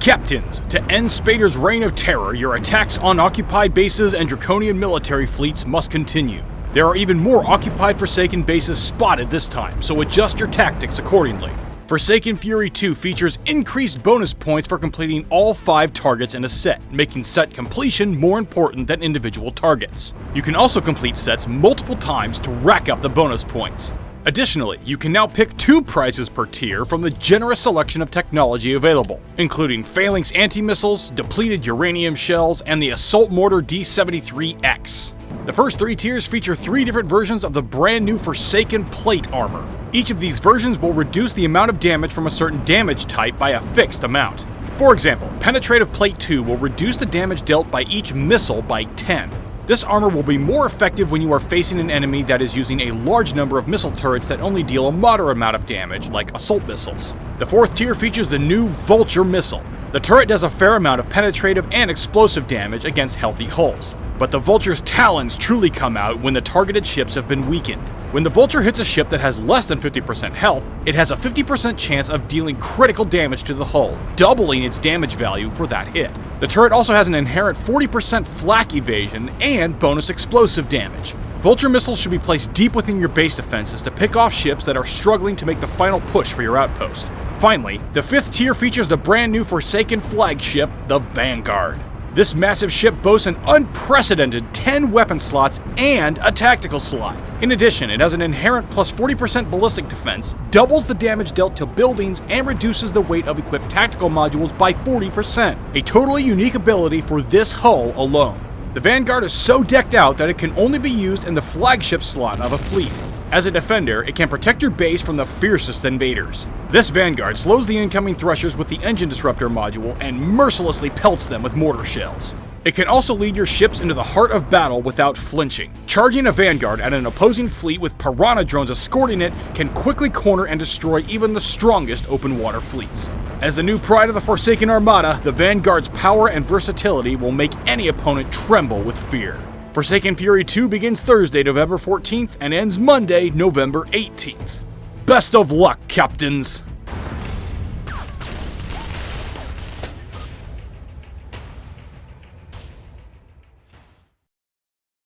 Captains, to end Spader's reign of terror, your attacks on occupied bases and Draconian military fleets must continue. There are even more occupied Forsaken bases spotted this time, so adjust your tactics accordingly. Forsaken Fury 2 features increased bonus points for completing all 5 targets in a set, making set completion more important than individual targets. You can also complete sets multiple times to rack up the bonus points. Additionally, you can now pick 2 prizes per tier from the generous selection of technology available, including Phalanx anti-missiles, depleted uranium shells, and the Assault Mortar D-73X. The first 3 tiers feature 3 different versions of the brand new Forsaken plate armor. Each of these versions will reduce the amount of damage from a certain damage type by a fixed amount. For example, Penetrative Plate 2 will reduce the damage dealt by each missile by 10. This armor will be more effective when you are facing an enemy that is using a large number of missile turrets that only deal a moderate amount of damage, like assault missiles. The 4th tier features the new Vulture missile. The turret does a fair amount of penetrative and explosive damage against healthy hulls, but the Vulture's talons truly come out when the targeted ships have been weakened. When the Vulture hits a ship that has less than 50% health, it has a 50% chance of dealing critical damage to the hull, doubling its damage value for that hit. The turret also has an inherent 40% flak evasion and bonus explosive damage. Vulture missiles should be placed deep within your base defenses to pick off ships that are struggling to make the final push for your outpost. Finally, the 5th tier features the brand new Forsaken flagship, the Vanguard. This massive ship boasts an unprecedented 10 weapon slots and a tactical slot. In addition, it has an inherent plus 40% ballistic defense, doubles the damage dealt to buildings, and reduces the weight of equipped tactical modules by 40%. A totally unique ability for this hull alone. The Vanguard is so decked out that it can only be used in the flagship slot of a fleet. As a defender, it can protect your base from the fiercest invaders. This Vanguard slows the incoming thrusters with the engine disruptor module and mercilessly pelts them with mortar shells. It can also lead your ships into the heart of battle without flinching. Charging a Vanguard at an opposing fleet with Piranha drones escorting it can quickly corner and destroy even the strongest open water fleets. As the new pride of the Forsaken Armada, the Vanguard's power and versatility will make any opponent tremble with fear. Forsaken Fury 2 begins Thursday, November 14th and ends Monday, November 18th. Best of luck, Captains!